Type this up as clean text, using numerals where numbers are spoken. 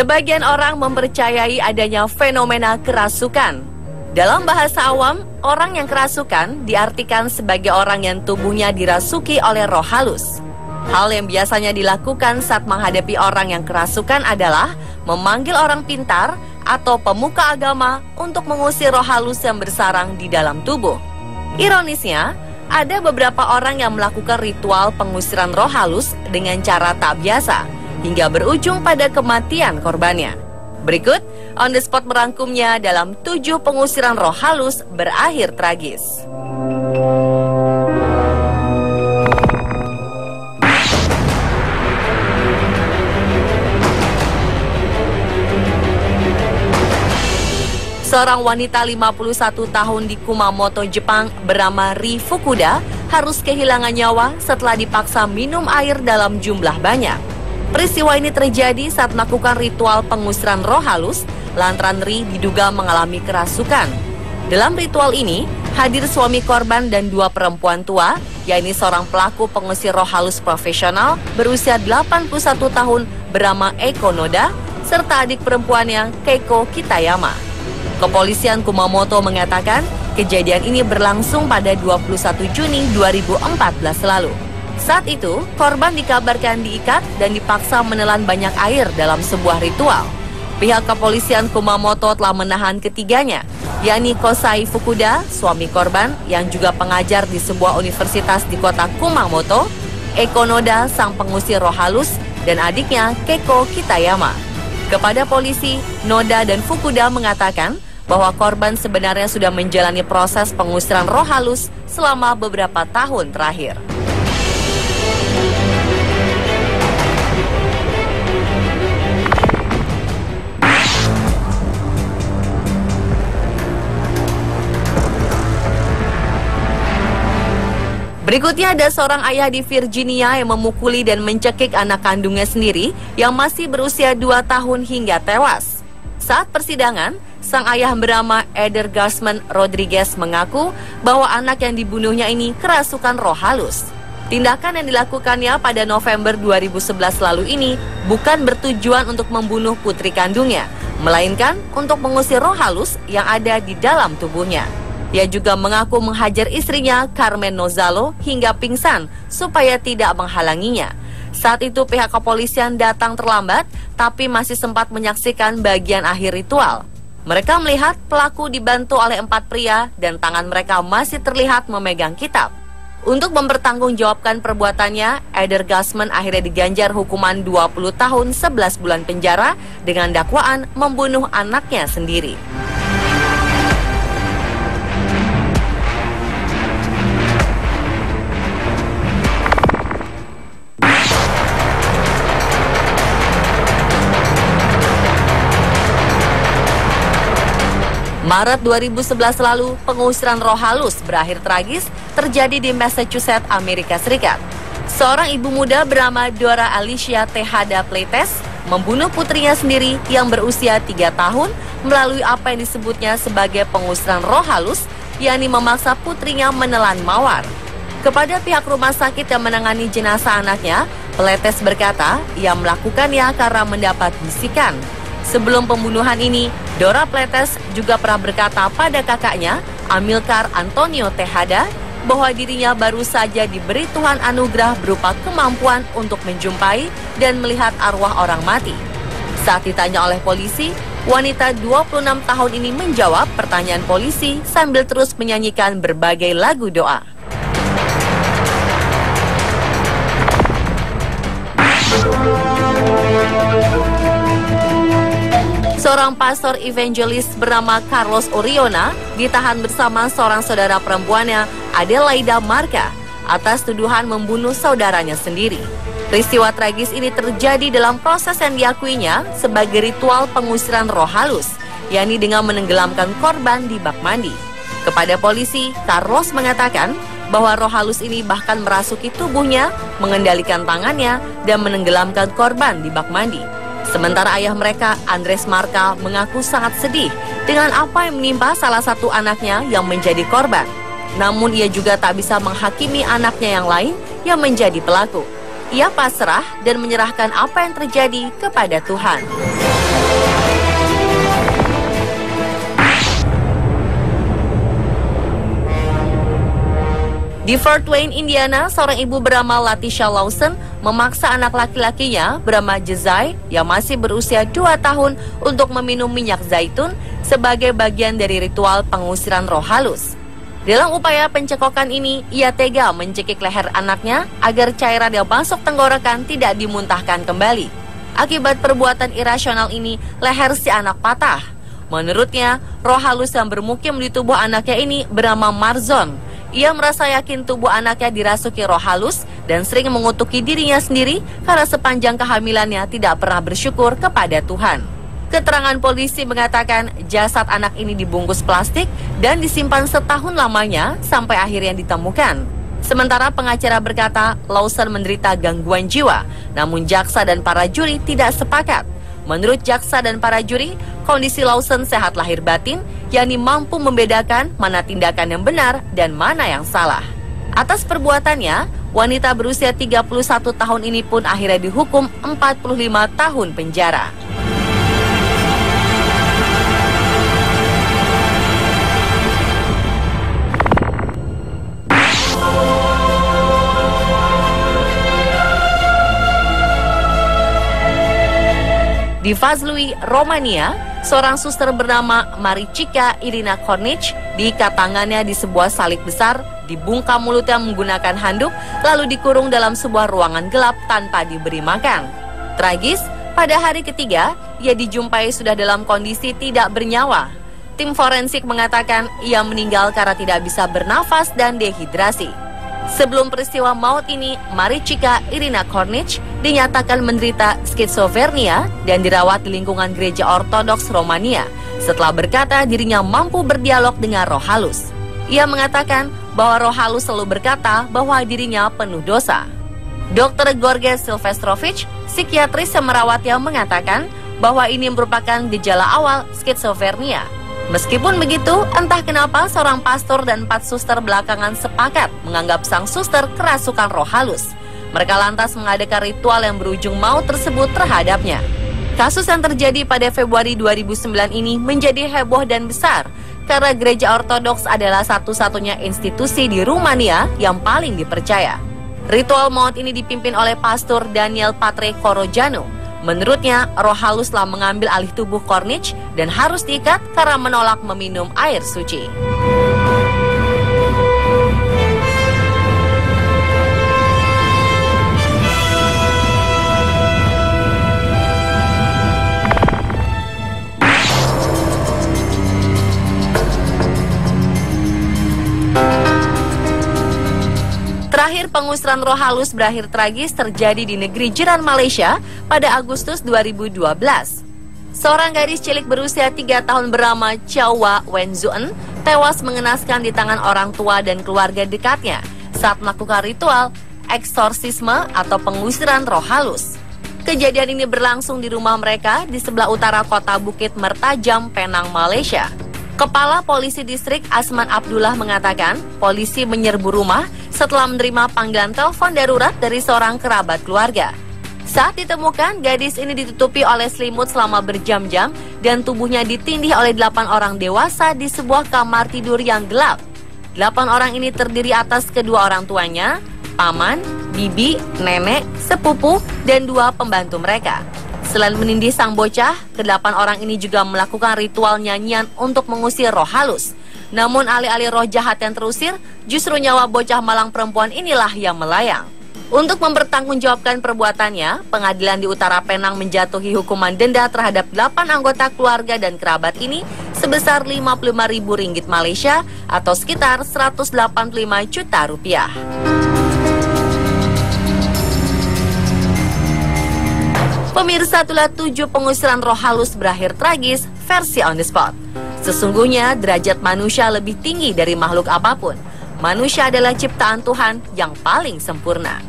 Sebagian orang mempercayai adanya fenomena kerasukan. Dalam bahasa awam, orang yang kerasukan diartikan sebagai orang yang tubuhnya dirasuki oleh roh halus. Hal yang biasanya dilakukan saat menghadapi orang yang kerasukan adalah memanggil orang pintar atau pemuka agama untuk mengusir roh halus yang bersarang di dalam tubuh. Ironisnya, ada beberapa orang yang melakukan ritual pengusiran roh halus dengan cara tak biasa, hingga berujung pada kematian korbannya. Berikut, On The Spot merangkumnya dalam 7 pengusiran roh halus berakhir tragis. Seorang wanita 51 tahun di Kumamoto, Jepang bernama Ri Fukuda harus kehilangan nyawa setelah dipaksa minum air dalam jumlah banyak. Peristiwa ini terjadi saat melakukan ritual pengusiran roh halus lantaran Ri diduga mengalami kerasukan. Dalam ritual ini, hadir suami korban dan 2 perempuan tua, yaitu seorang pelaku pengusir roh halus profesional berusia 81 tahun bernama Eiko Noda, serta adik perempuannya Keiko Kitayama. Kepolisian Kumamoto mengatakan kejadian ini berlangsung pada 21 Juni 2014 lalu. Saat itu, korban dikabarkan diikat dan dipaksa menelan banyak air dalam sebuah ritual. Pihak kepolisian Kumamoto telah menahan ketiganya, yakni Kosai Fukuda, suami korban yang juga pengajar di sebuah universitas di kota Kumamoto, Eiko Noda, sang pengusir roh halus, dan adiknya Keiko Kitayama. Kepada polisi, Noda dan Fukuda mengatakan bahwa korban sebenarnya sudah menjalani proses pengusiran roh halus selama beberapa tahun terakhir. Berikutnya ada seorang ayah di Virginia yang memukuli dan mencekik anak kandungnya sendiri yang masih berusia 2 tahun hingga tewas. Saat persidangan, sang ayah bernama Eder Gassman Rodriguez mengaku bahwa anak yang dibunuhnya ini kerasukan roh halus. Tindakan yang dilakukannya pada November 2011 lalu ini bukan bertujuan untuk membunuh putri kandungnya, melainkan untuk mengusir roh halus yang ada di dalam tubuhnya. Ia juga mengaku menghajar istrinya, Carmen Nozalo, hingga pingsan supaya tidak menghalanginya. Saat itu pihak kepolisian datang terlambat, tapi masih sempat menyaksikan bagian akhir ritual. Mereka melihat pelaku dibantu oleh 4 pria dan tangan mereka masih terlihat memegang kitab. Untuk mempertanggungjawabkan perbuatannya, Eder Gassman akhirnya diganjar hukuman 20 tahun 11 bulan penjara dengan dakwaan membunuh anaknya sendiri. Maret 2011 lalu, pengusiran roh halus berakhir tragis terjadi di Massachusetts, Amerika Serikat. Seorang ibu muda bernama Dora Alicia Tejada Pleites membunuh putrinya sendiri yang berusia 3 tahun melalui apa yang disebutnya sebagai pengusiran roh halus, yakni memaksa putrinya menelan mawar. Kepada pihak rumah sakit yang menangani jenazah anaknya, Pleites berkata ia melakukannya karena mendapat bisikan. Sebelum pembunuhan ini, Dora Pleites juga pernah berkata pada kakaknya, Amilcar Antonio Tejada, bahwa dirinya baru saja diberi Tuhan anugerah berupa kemampuan untuk menjumpai dan melihat arwah orang mati. Saat ditanya oleh polisi, wanita 26 tahun ini menjawab pertanyaan polisi sambil terus menyanyikan berbagai lagu doa. Seorang pastor evangelis bernama Carlos Oriona ditahan bersama seorang saudara perempuannya, Adelaida Marca, atas tuduhan membunuh saudaranya sendiri. Peristiwa tragis ini terjadi dalam proses yang diakuinya sebagai ritual pengusiran roh halus, yakni dengan menenggelamkan korban di bak mandi. Kepada polisi, Carlos mengatakan bahwa roh halus ini bahkan merasuki tubuhnya, mengendalikan tangannya, dan menenggelamkan korban di bak mandi. Sementara ayah mereka, Andres Marca, mengaku sangat sedih dengan apa yang menimpa salah satu anaknya yang menjadi korban. Namun ia juga tak bisa menghakimi anaknya yang lain yang menjadi pelaku. Ia pasrah dan menyerahkan apa yang terjadi kepada Tuhan. Di Fort Wayne, Indiana, seorang ibu bernama Latisha Lawson memaksa anak laki-lakinya bernama Jezai yang masih berusia 2 tahun untuk meminum minyak zaitun sebagai bagian dari ritual pengusiran roh halus. Dalam upaya pencekokan ini, ia tega mencekik leher anaknya agar cairan yang masuk tenggorokan tidak dimuntahkan kembali. Akibat perbuatan irasional ini, leher si anak patah. Menurutnya, roh halus yang bermukim di tubuh anaknya ini bernama Marzon. Ia merasa yakin tubuh anaknya dirasuki roh halus dan sering mengutuki dirinya sendiri karena sepanjang kehamilannya tidak pernah bersyukur kepada Tuhan. Keterangan polisi mengatakan jasad anak ini dibungkus plastik dan disimpan setahun lamanya sampai akhirnya ditemukan. Sementara pengacara berkata Lawson menderita gangguan jiwa, namun jaksa dan para juri tidak sepakat. Menurut jaksa dan para juri, kondisi Lawson sehat lahir batin, yakni mampu membedakan mana tindakan yang benar dan mana yang salah. Atas perbuatannya, wanita berusia 31 tahun ini pun akhirnya dihukum 45 tahun penjara. Di Vaslui, Romania, seorang suster bernama Maricica Irina Kornic diikat tangannya di sebuah salib besar, dibungkam mulutnya menggunakan handuk, lalu dikurung dalam sebuah ruangan gelap tanpa diberi makan. Tragis, pada hari ketiga, ia dijumpai sudah dalam kondisi tidak bernyawa. Tim forensik mengatakan ia meninggal karena tidak bisa bernafas dan dehidrasi. Sebelum peristiwa maut ini, Maricica Irina Kornic dinyatakan menderita skizofrenia dan dirawat di lingkungan gereja Ortodoks Romania setelah berkata dirinya mampu berdialog dengan roh halus. Ia mengatakan bahwa roh halus selalu berkata bahwa dirinya penuh dosa. Dr. Gorge Silvestrovic, psikiatris yang merawatnya, mengatakan bahwa ini merupakan gejala awal skizofrenia. Meskipun begitu, entah kenapa seorang pastor dan 4 suster belakangan sepakat menganggap sang suster kerasukan roh halus. Mereka lantas mengadakan ritual yang berujung maut tersebut terhadapnya. Kasus yang terjadi pada Februari 2009 ini menjadi heboh dan besar karena gereja Ortodoks adalah satu-satunya institusi di Rumania yang paling dipercaya. Ritual maut ini dipimpin oleh pastor Daniel Patre Corojanu. Menurutnya, roh halus telah mengambil alih tubuh Kornic dan harus diikat karena menolak meminum air suci. Terakhir, pengusiran roh halus berakhir tragis terjadi di negeri jiran Malaysia pada Agustus 2012. Seorang gadis cilik berusia 3 tahun bernama Chawa Wenzuen tewas mengenaskan di tangan orang tua dan keluarga dekatnya saat melakukan ritual eksorsisme atau pengusiran roh halus. Kejadian ini berlangsung di rumah mereka di sebelah utara kota Bukit Mertajam, Penang, Malaysia. Kepala Polisi Distrik Asman Abdullah mengatakan polisi menyerbu rumah setelah menerima panggilan telepon darurat dari seorang kerabat keluarga. Saat ditemukan, gadis ini ditutupi oleh selimut selama berjam-jam dan tubuhnya ditindih oleh 8 orang dewasa di sebuah kamar tidur yang gelap. 8 orang ini terdiri atas kedua orang tuanya, paman, bibi, nenek, sepupu, dan 2 pembantu mereka. Selain menindih sang bocah, ke-8 orang ini juga melakukan ritual nyanyian untuk mengusir roh halus. Namun alih-alih roh jahat yang terusir, justru nyawa bocah malang perempuan inilah yang melayang. Untuk mempertanggungjawabkan perbuatannya, pengadilan di Utara Penang menjatuhi hukuman denda terhadap 8 anggota keluarga dan kerabat ini sebesar Rp55.000 Malaysia atau sekitar Rp185 juta. Pemirsa, itulah 7 pengusiran roh halus berakhir tragis versi on the spot. Sesungguhnya derajat manusia lebih tinggi dari makhluk apapun. Manusia adalah ciptaan Tuhan yang paling sempurna.